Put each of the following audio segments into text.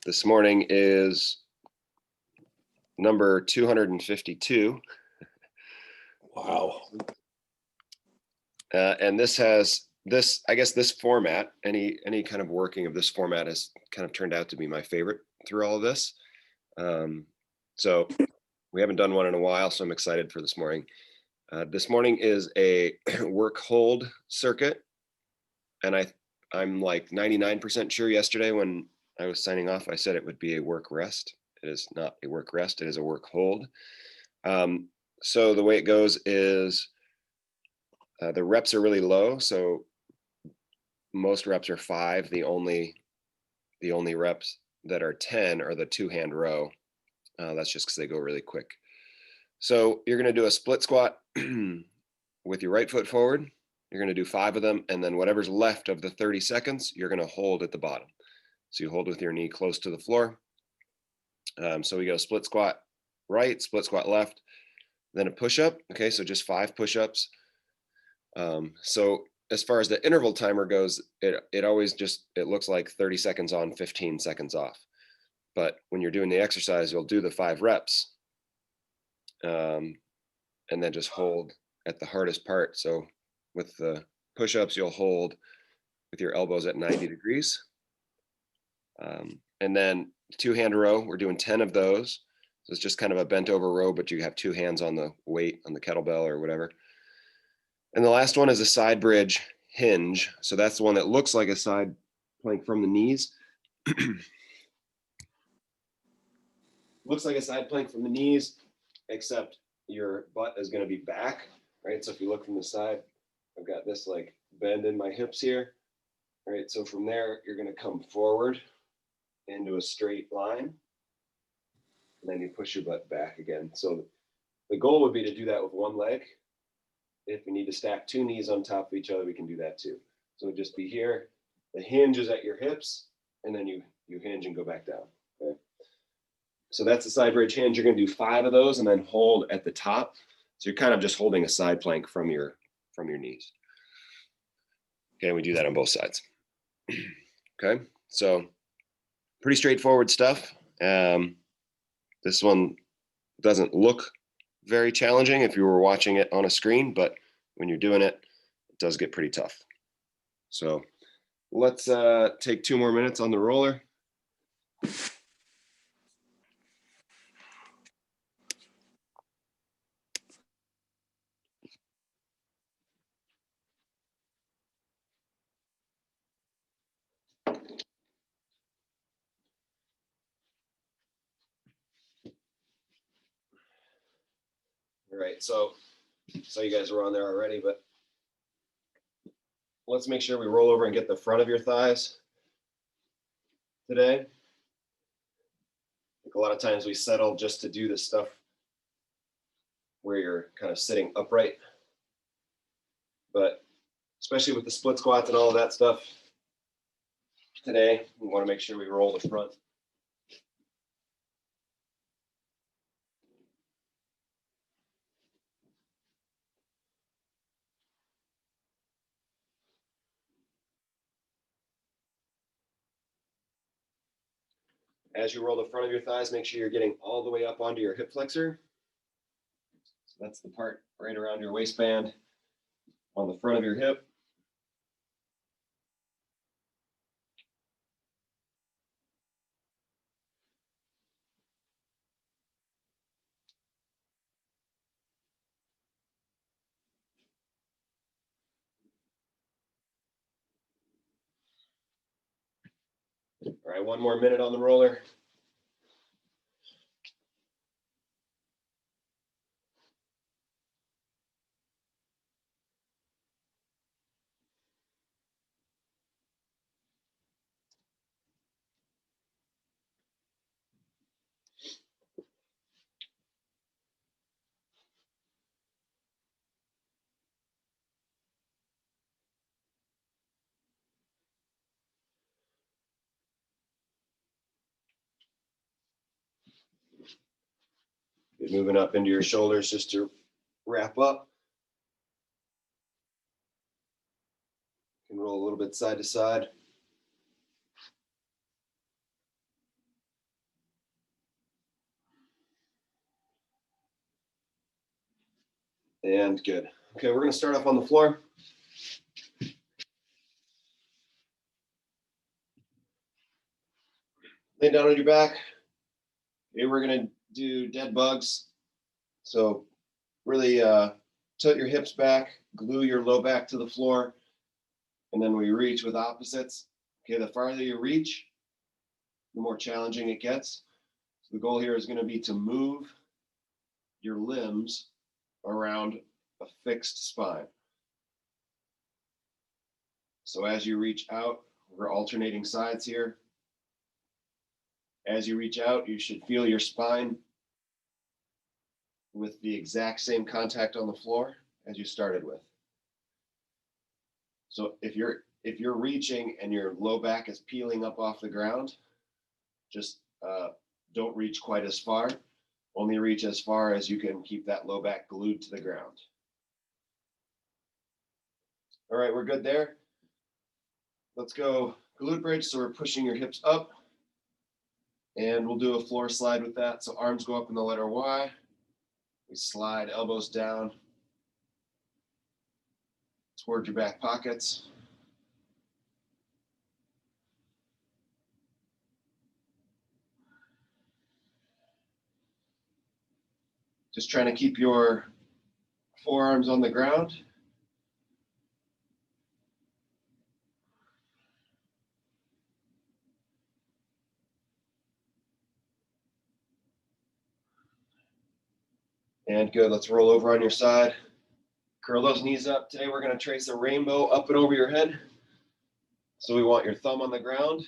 This morning is number 252. Wow. And this has I guess this format, any kind of working of this format has kind of turned out to be my favorite through all of this. So we haven't done one in a while, so I'm excited for this morning. This morning is a work hold circuit. And I'm like 99% sure yesterday when I was signing off, I said it would be a work rest. It is not a work rest, it is a work hold. So the way it goes is the reps are really low. So most reps are 5. The only reps that are 10 are the 2-hand row. That's just because they go really quick. So you're going to do a split squat with your right foot forward. You're going to do 5 of them, and then whatever's left of the 30 seconds, you're going to hold at the bottom. So you hold with your knee close to the floor. So we go split squat right, split squat left, then a push-up. Okay, so just 5 push-ups. So as far as the interval timer goes, it always it looks like 30 seconds on, 15 seconds off. But when you're doing the exercise, you'll do the 5 reps and then just hold at the hardest part. So with the push-ups, you'll hold with your elbows at 90 degrees. And then 2-hand row, we're doing 10 of those. So it's just kind of a bent over row, but you have 2 hands on the weight on the kettlebell or whatever. And the last one is a side bridge hinge. So that's the one that looks like a side plank from the knees. Looks like a side plank from the knees, except your butt is going to be back, right? So if you look from the side, I've got this like bend in my hips here, right? So from there, you're going to come forward into a straight line, and then you push your butt back again. So the goal would be to do that with one leg. If we need to stack 2 knees on top of each other, we can do that too. So it'd just be here, the hinge is at your hips, and then you hinge and go back down, okay? So that's the side bridge hinge. You're going to do 5 of those and then hold at the top. So you're kind of just holding a side plank from your knees. Okay, we do that on both sides. Okay, so pretty straightforward stuff. This one doesn't look very challenging if you were watching it on a screen, but when you're doing it, it does get pretty tough. So let's take 2 more minutes on the roller. All right, so you guys were on there already, but let's make sure we roll over and get the front of your thighs today. Like a lot of times we settle just to do this stuff where you're kind of sitting upright, but especially with the split squats and all of that stuff, today we want to make sure we roll the front. As you roll the front of your thighs, make sure you're getting all the way up onto your hip flexor. So that's the part right around your waistband on the front of your hip. All right, 1 more minute on the roller. Get moving up into your shoulders just to wrap up. You can roll a little bit side to side. And good. Okay, we're gonna start off on the floor. Lay down on your back. Okay, we're gonna do dead bugs. So really tilt your hips back, glue your low back to the floor, and then we reach with opposites. Okay, the farther you reach, the more challenging it gets. So the goal here is gonna be to move your limbs around a fixed spine. So as you reach out, we're alternating sides here. As you reach out, you should feel your spine with the exact same contact on the floor as you started with. So if you're reaching and your low back is peeling up off the ground, just don't reach quite as far. Only reach as far as you can keep that low back glued to the ground. All right, we're good there. Let's go glute bridge. So we're pushing your hips up, and we'll do a floor slide with that. So arms go up in the letter Y. We slide elbows down toward your back pockets. Just trying to keep your forearms on the ground. And good, let's roll over on your side. Curl those knees up. Today we're gonna trace a rainbow up and over your head. So we want your thumb on the ground.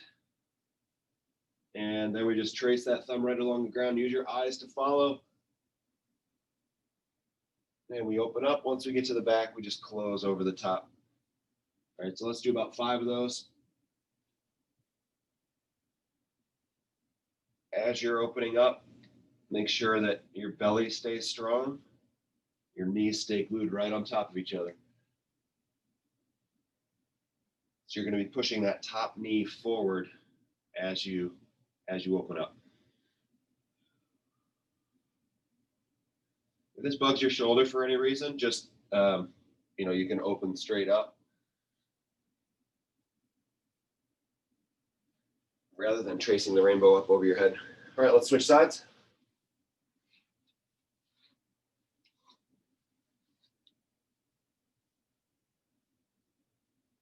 And then we just trace that thumb right along the ground. Use your eyes to follow. And we open up. Once we get to the back, we just close over the top. All right, so let's do about 5 of those. As you're opening up, make sure that your belly stays strong. Your knees stay glued right on top of each other. So you're going to be pushing that top knee forward as you open up. If this bugs your shoulder for any reason, just you can open straight up rather than tracing the rainbow up over your head. All right, let's switch sides.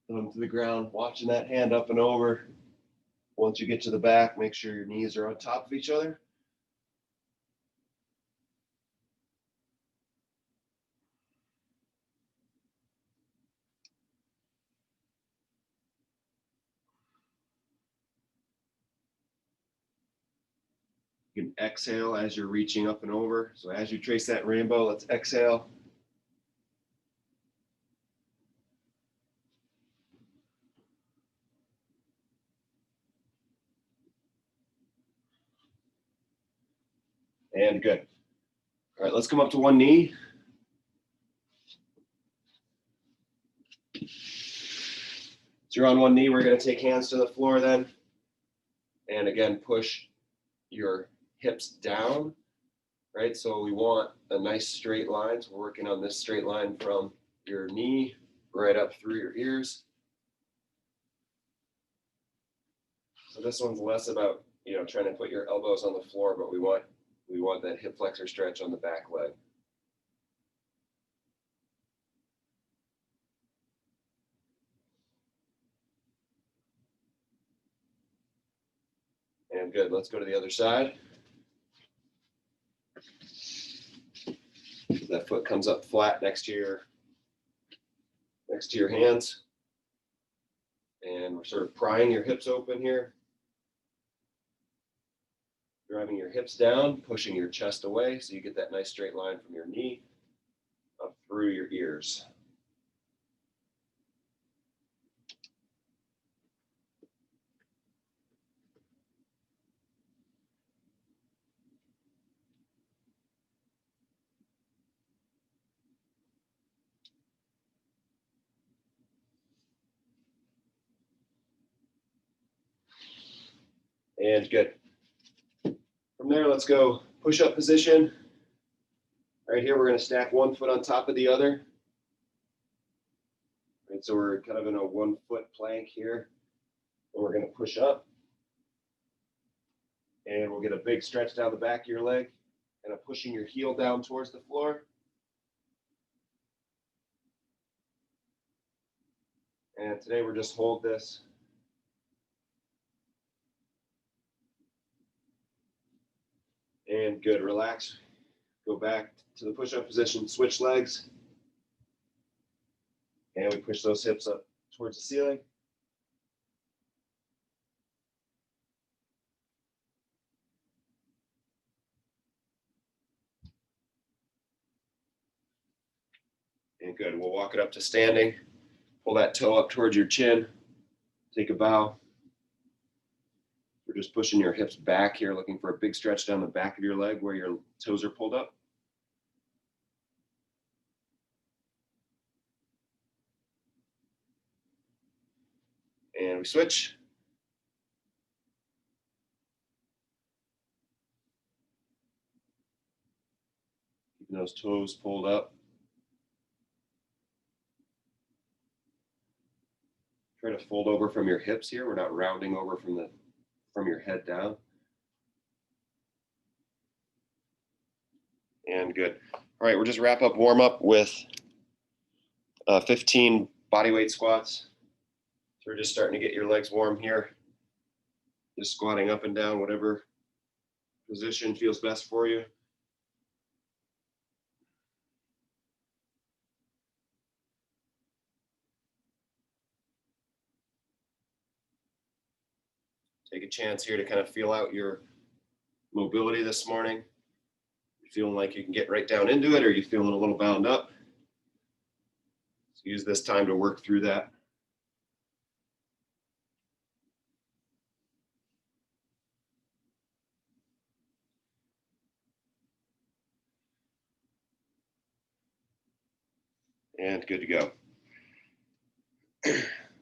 Thumb to the ground, watching that hand up and over. Once you get to the back, make sure your knees are on top of each other. You can exhale as you're reaching up and over. So as you trace that rainbow, let's exhale. And good. All right, let's come up to one knee. So you're on one knee. We're going to take hands to the floor then. And again, push your hips down, right? So we want a nice straight line. So we're working on this straight line from your knee right up through your ears. So this one's less about, trying to put your elbows on the floor, but we want that hip flexor stretch on the back leg. And good, let's go to the other side. That foot comes up flat next to your hands. And we're sort of prying your hips open here. Driving your hips down, pushing your chest away so you get that nice straight line from your knee up through your ears. And good. From there, let's go push-up position. Right here, we're going to stack one foot on top of the other. Right, so we're kind of in a 1 foot plank here. And we're going to push up. And we'll get a big stretch down the back of your leg, kind of pushing your heel down towards the floor. And today we're just hold this. And good, relax. Go back to the push-up position, switch legs. And we push those hips up towards the ceiling. And good, we'll walk it up to standing. Pull that toe up towards your chin. Take a bow. We're just pushing your hips back here, looking for a big stretch down the back of your leg where your toes are pulled up. And we switch. Keeping those toes pulled up. Try to fold over from your hips here. We're not rounding over from your head down. And good. All right, we'll just wrap up warm up with 15 bodyweight squats. So we're just starting to get your legs warm here. Just squatting up and down, whatever position feels best for you. Take a chance here to kind of feel out your mobility this morning. You feeling like you can get right down into it, or you feeling a little bound up? So use this time to work through that. And good to go.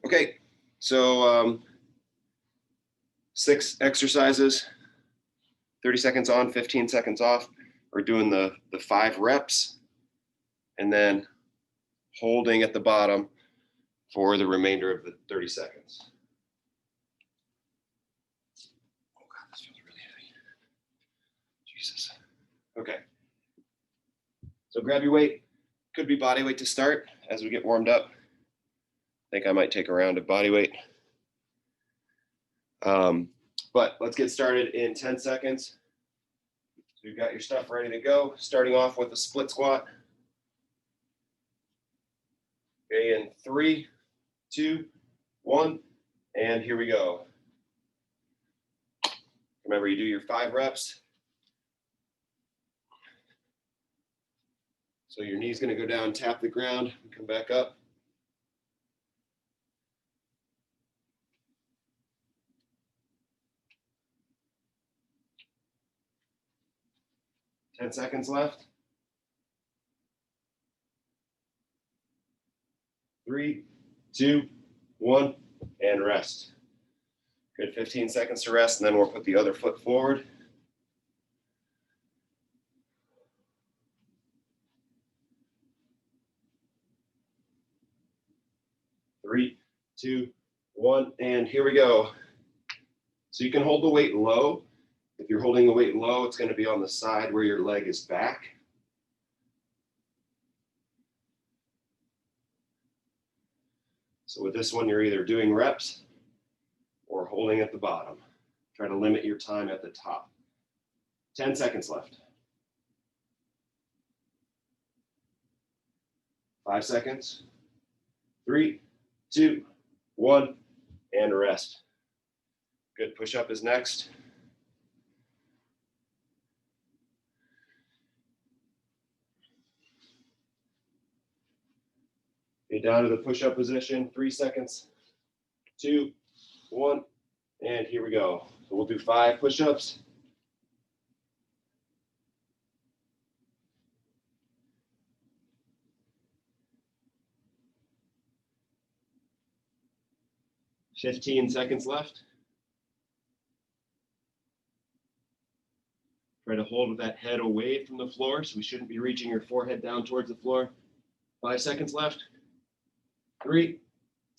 Okay, so 6 exercises, 30 seconds on, 15 seconds off. We're doing the 5 reps and then holding at the bottom for the remainder of the 30 seconds. Oh God, this feels really heavy. Jesus. Okay. So grab your weight. Could be body weight to start as we get warmed up. I think I might take a round of body weight. But let's get started in 10 seconds. So you've got your stuff ready to go. Starting off with a split squat. Okay, in 3, 2, 1, and here we go. Remember, you do your 5 reps. So your knee's going to go down, tap the ground, and come back up. Ten seconds left. 3, 2, 1, and rest. Good, 15 seconds to rest, and then we'll put the other foot forward. Three, 2, 1, and here we go. So you can hold the weight low. If you're holding the weight low, it's going to be on the side where your leg is back. So with this one, you're either doing reps or holding at the bottom. Try to limit your time at the top. 10 seconds left. 5 seconds. 3, 2, 1, and rest. Good, push up is next. Get down to the push-up position, 3 seconds, 2, 1, and here we go. So we'll do 5 push-ups. $15 seconds left. Try to hold with that head away from the floor, so we shouldn't be reaching your forehead down towards the floor. 5 seconds left. 3,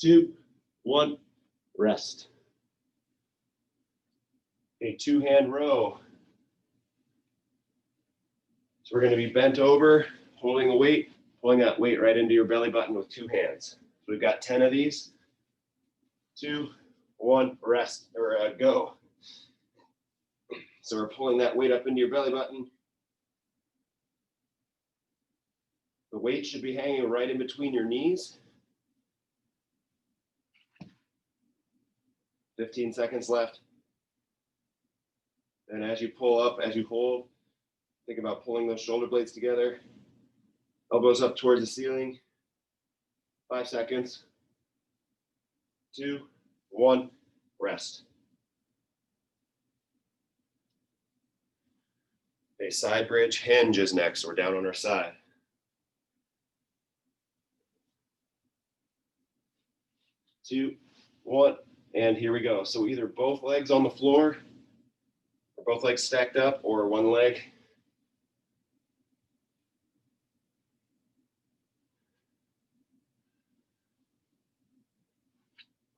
2, 1, rest. A 2-hand row. So we're going to be bent over, holding the weight, pulling that weight right into your belly button with 2 hands. So we've got 10 of these. 2, 1, rest, or go. So we're pulling that weight up into your belly button. The weight should be hanging right in between your knees. 15 seconds left. And as you pull up, as you hold, think about pulling those shoulder blades together. Elbows up towards the ceiling. 5 seconds. 2, 1, rest. A side bridge hinge is next. We're down on our side. 2, 1, and here we go. So either both legs on the floor, or both legs stacked up, or one leg.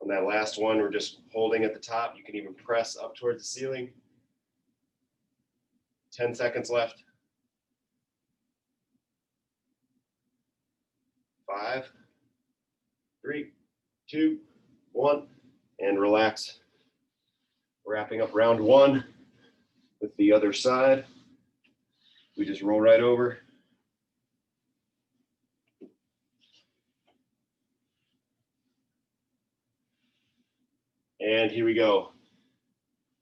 On that last one, we're just holding at the top. You can even press up towards the ceiling. 10 seconds left. 5, 3, 2, 1, and relax. Wrapping up round 1 with the other side. We just roll right over. And here we go.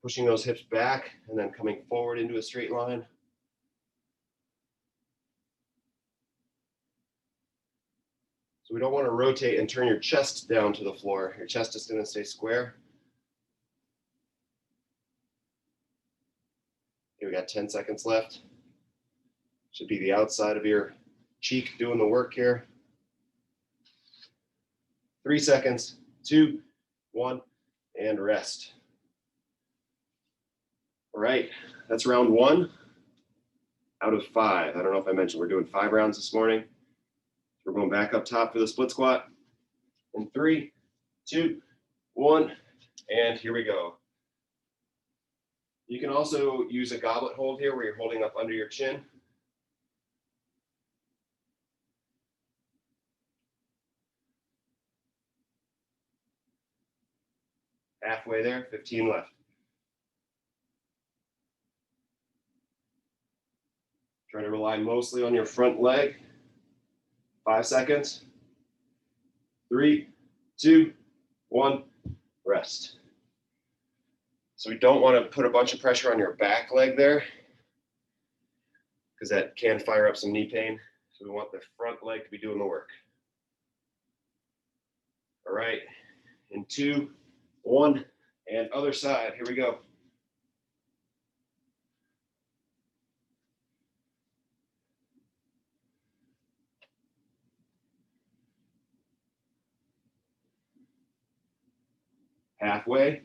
Pushing those hips back and then coming forward into a straight line. So we don't want to rotate and turn your chest down to the floor. Your chest is going to stay square. Okay, we got 10 seconds left. Should be the outside of your cheek doing the work here. 3 seconds, 2, 1, and rest. All right, that's round 1 out of 5. I don't know if I mentioned we're doing 5 rounds this morning. We're going back up top for the split squat. In 3, 2, 1, and here we go. You can also use a goblet hold here where you're holding up under your chin. Halfway there, 15 left. Try to rely mostly on your front leg. 5 seconds. 3, 2, 1, rest. So we don't want to put a bunch of pressure on your back leg there because that can fire up some knee pain. So we want the front leg to be doing the work. All right, in 2, 1, and other side. Here we go. Halfway.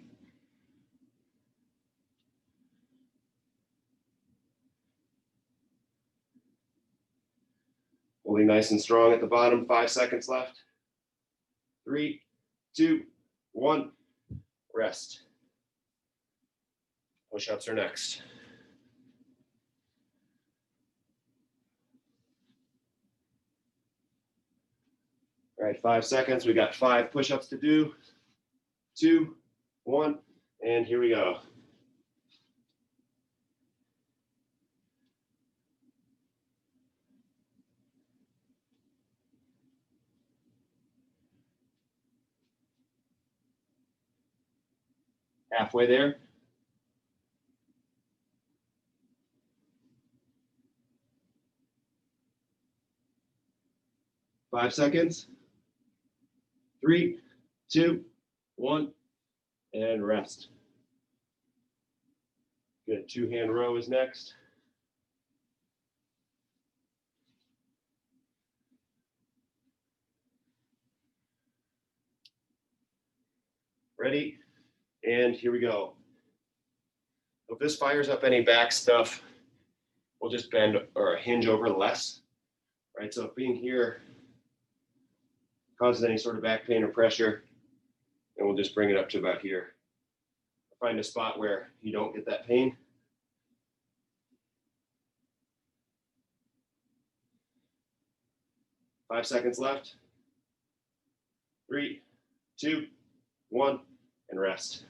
Holding nice and strong at the bottom. 5 seconds left. 3, 2, 1, rest. Push-ups are next. All right, 5 seconds. We got 5 push-ups to do. 2, 1, and here we go. Halfway there. 5 seconds. 3, 2, 1, and rest. Good. 2-hand row is next. Ready? And here we go. If this fires up any back stuff, we'll just bend or hinge over less, right? So if being here causes any sort of back pain or pressure, and we'll just bring it up to about here. Find a spot where you don't get that pain. Five seconds left. 3, 2, 1, and rest.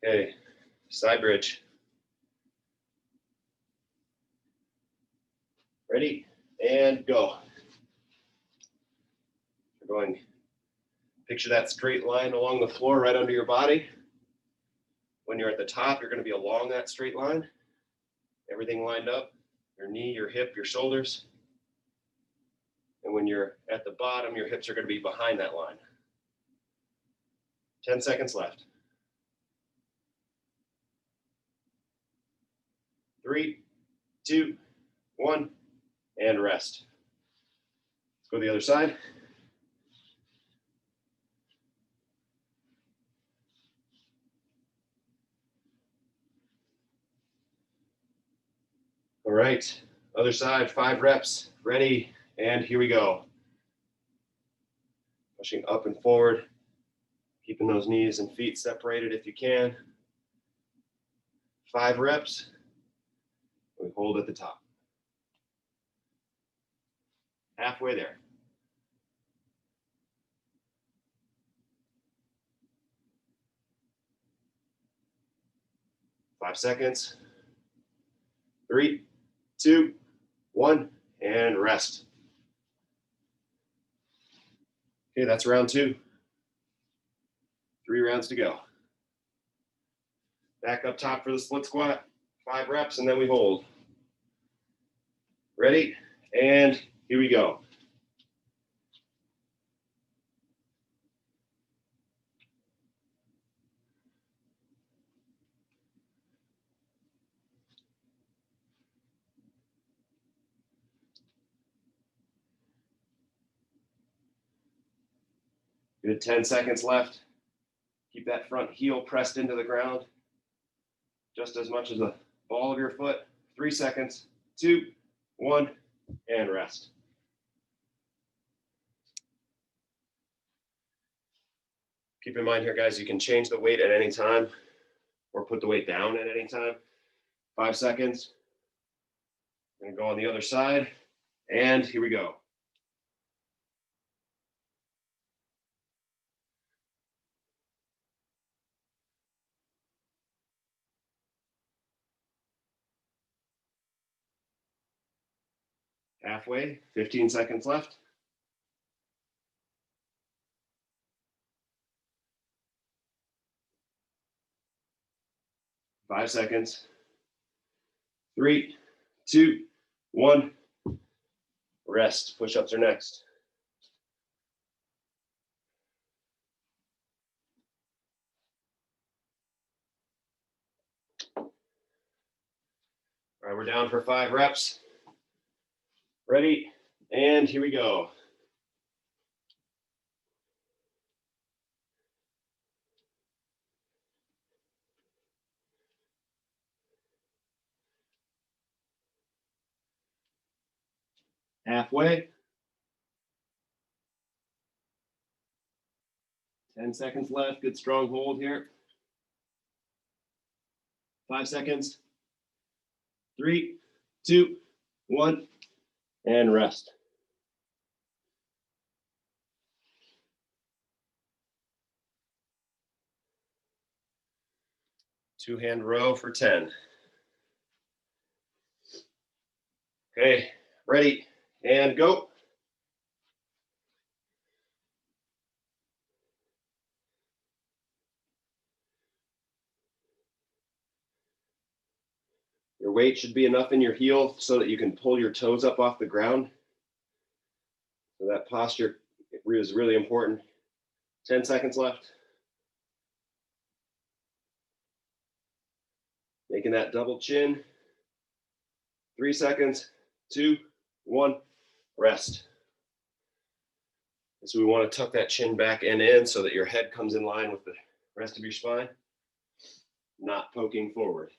Okay, side bridge. Ready, and go. We're going, picture that straight line along the floor right under your body. When you're at the top, you're going to be along that straight line. Everything lined up, your knee, your hip, your shoulders. And when you're at the bottom, your hips are going to be behind that line. 10 seconds left. 3, 2, 1, and rest. Let's go to the other side. All right, other side, 5 reps, ready, and here we go. Pushing up and forward, keeping those knees and feet separated if you can. 5 reps, we hold at the top. Halfway there. Five seconds. 3, 2, 1, and rest. Okay, that's round 2. 3 rounds to go. Back up top for the split squat. 5 reps, and then we hold. Ready? And here we go. Good, 10 seconds left. Keep that front heel pressed into the ground just as much as the ball of your foot. 3 seconds, 2, 1, and rest. Keep in mind here, guys, you can change the weight at any time or put the weight down at any time. 5 seconds. I'm gonna go on the other side, and here we go. Halfway, 15 seconds left. 5 seconds. 3, 2, 1. Rest. Push-ups are next. All right, we're down for 5 reps. Ready? And here we go. Halfway. 10 seconds left. Good strong hold here. 5 seconds. 3, 2, 1, and rest. Two-hand row for 10. Okay, ready, and go. Your weight should be enough in your heel so that you can pull your toes up off the ground. So that posture is really important. 10 seconds left. Making that double chin. 3 seconds, 2, 1, rest. So we want to tuck that chin back and in so that your head comes in line with the rest of your spine, not poking forward.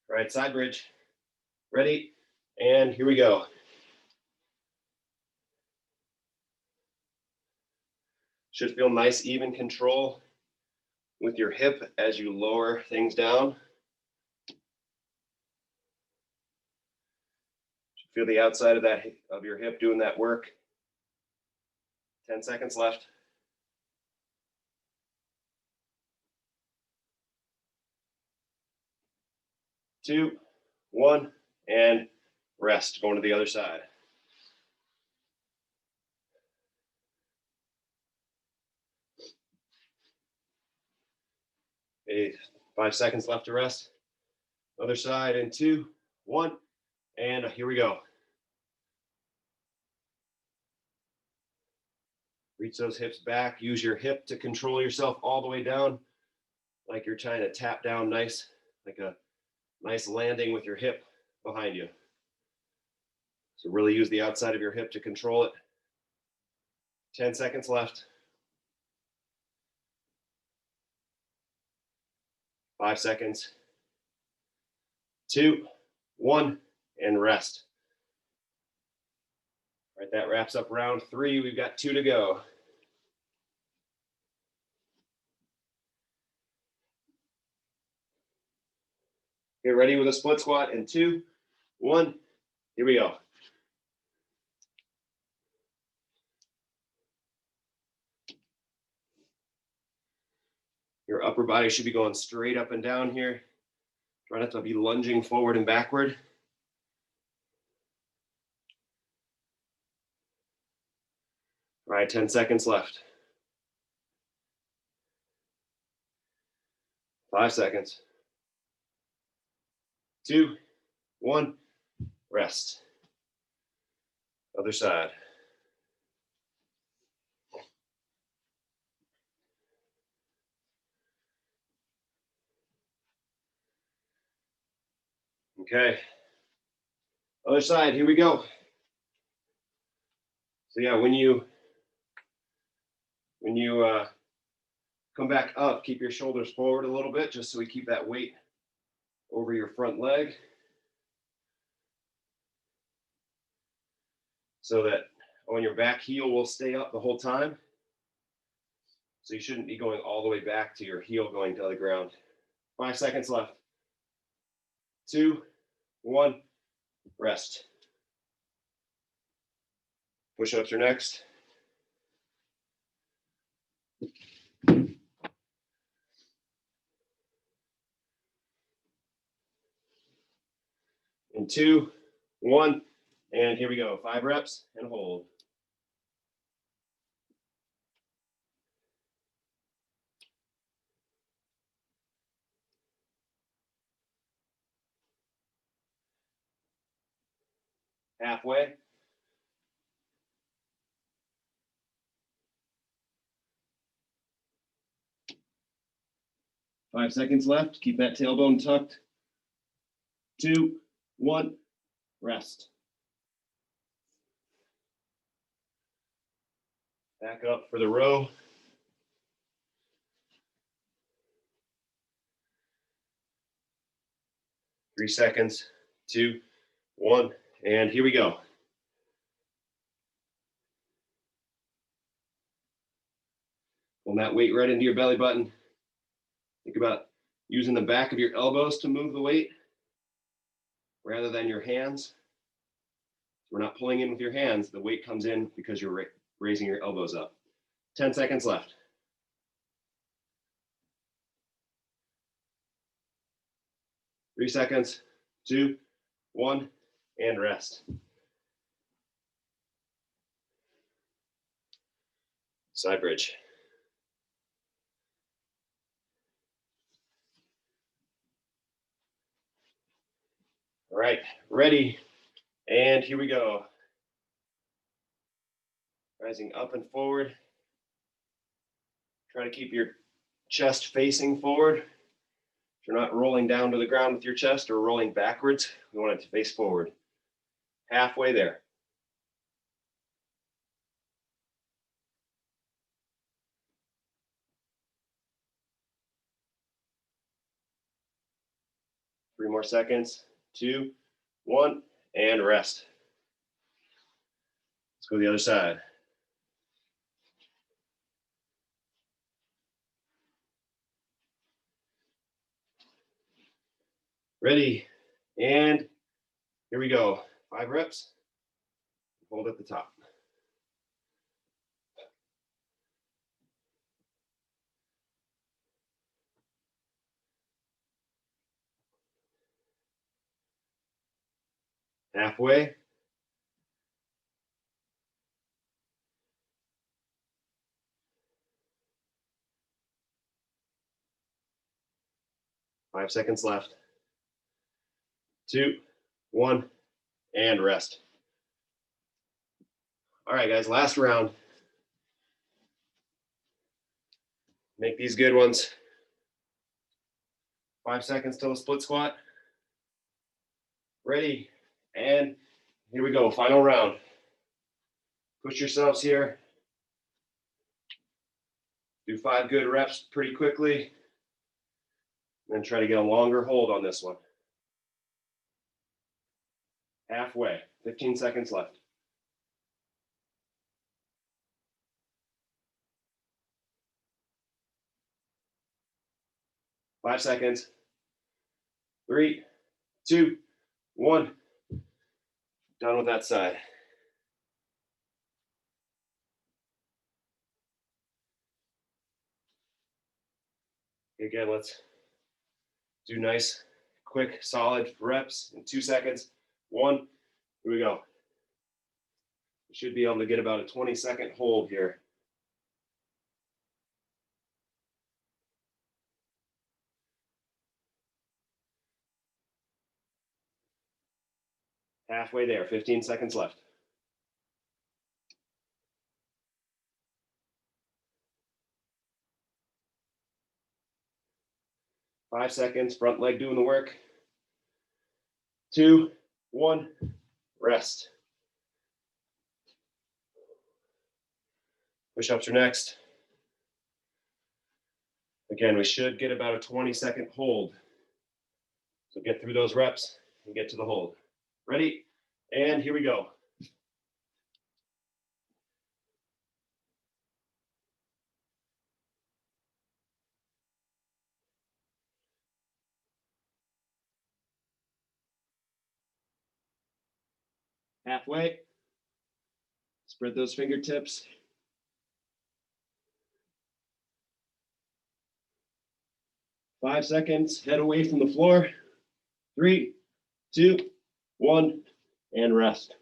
All right, side bridge. Ready? And here we go. Should feel nice, even control with your hip as you lower things down. Feel the outside of your hip doing that work. 10 seconds left. 2, 1, and rest. Going to the other side. Okay, 5 seconds left to rest. Other side in 2, 1, and here we go. Reach those hips back. Use your hip to control yourself all the way down, like you're trying to tap down nice, like a nice landing with your hip behind you. So really use the outside of your hip to control it. 10 seconds left. 5 seconds. 2, 1, and rest. All right, that wraps up round 3. We've got 2 to go. Get ready with a split squat in 2, 1. Here we go. Your upper body should be going straight up and down here. Try not to be lunging forward and backward. All right, 10 seconds left. 5 seconds. 2, 1, rest. Other side. Okay. Other side, here we go. So yeah, when you come back up, keep your shoulders forward a little bit, just so we keep that weight over your front leg. So that on your back heel will stay up the whole time. So you shouldn't be going all the way back to your heel going to the ground. 5 seconds left. 2, 1, rest. Push-ups are next. In 2, 1, and here we go. 5 reps and hold. Halfway. Five seconds left. Keep that tailbone tucked. 2, 1, rest. Back up for the row. Three seconds. 2, 1, and here we go. Pull that weight right into your belly button. Think about using the back of your elbows to move the weight rather than your hands. We're not pulling in with your hands. The weight comes in because you're raising your elbows up. 10 seconds left. 3 seconds. 2, 1, and rest. Side bridge. All right, ready, and here we go. Rising up and forward. Try to keep your chest facing forward. If you're not rolling down to the ground with your chest or rolling backwards, we want it to face forward. Halfway there. 3 more seconds. 2, 1, and rest. Let's go to the other side. Ready, and here we go. 5 reps. Hold at the top. Halfway. Five seconds left. 2, 1, and rest. All right, guys, last round. Make these good ones. 5 seconds till a split squat. Ready, and here we go, final round. Push yourselves here. Do 5 good reps pretty quickly. Then try to get a longer hold on this one. Halfway, 15 seconds left. Five seconds. 3, 2, 1. Done with that side. Again, let's do nice, quick, solid reps in 2 seconds. 1, here we go. You should be able to get about a 20-second hold here. Halfway there, 15 seconds left. Five seconds, front leg doing the work. 2, 1, rest. Push-ups are next. Again, we should get about a 20-second hold. So get through those reps and get to the hold. Ready? And here we go. Halfway. Spread those fingertips. Five seconds, head away from the floor. 3, 2, 1, and rest.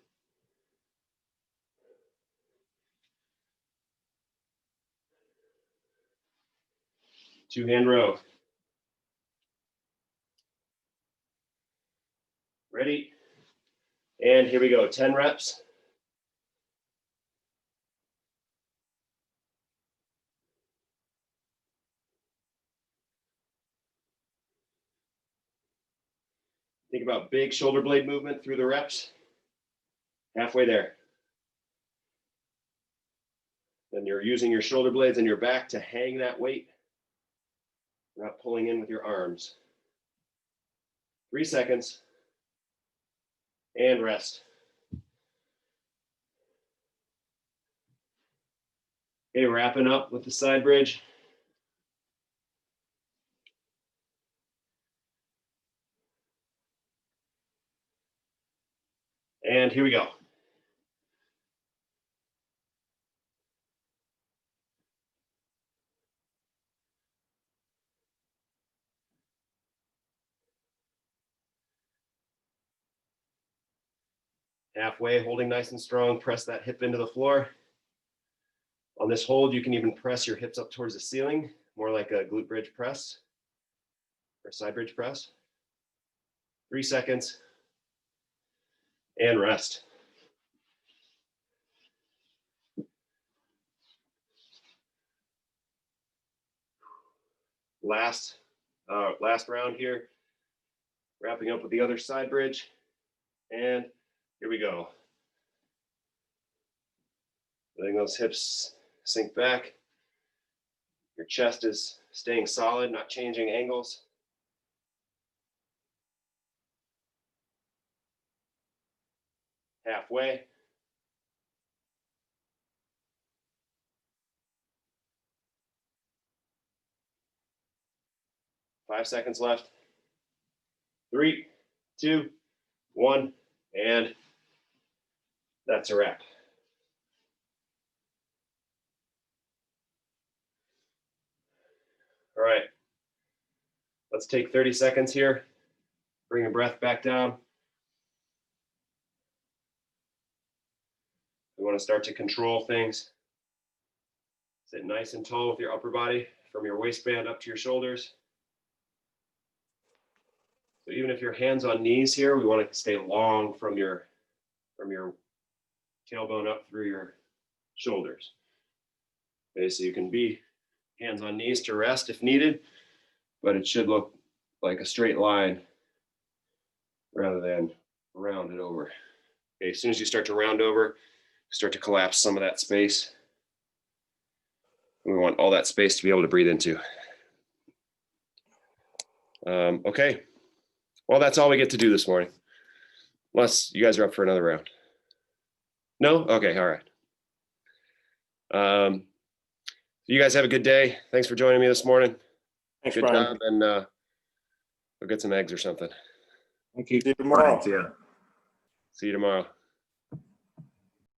Two-hand row. Ready? And here we go, 10 reps. Think about big shoulder blade movement through the reps. Halfway there. Then you're using your shoulder blades and your back to hang that weight. Not pulling in with your arms. 3 seconds. And rest. Okay, wrapping up with the side bridge. And here we go. Halfway, holding nice and strong, press that hip into the floor. On this hold, you can even press your hips up towards the ceiling, more like a glute bridge press or side bridge press. 3 seconds, and rest. Last round here, wrapping up with the other side bridge, and here we go. Letting those hips sink back. Your chest is staying solid, not changing angles. halfway. Five seconds left. 3, 2, 1, and that's a wrap. All right. Let's take 30 seconds here. Bring the breath back down. We want to start to control things. Sit nice and tall with your upper body from your waistband up to your shoulders. So even if your hands on knees here, we want to stay long from your tailbone up through your shoulders. Okay, so you can be hands on knees to rest if needed, but it should look like a straight line rather than rounded over. Okay, as soon as you start to round over, start to collapse some of that space. We want all that space to be able to breathe into. Okay, well, that's all we get to do this morning. Unless you guys are up for another round. No? Okay, all right. You guys have a good day. Thanks for joining me this morning. Thanks, Good Brian. job, and we'll get some eggs or something. Thank you. See you tomorrow. See you tomorrow.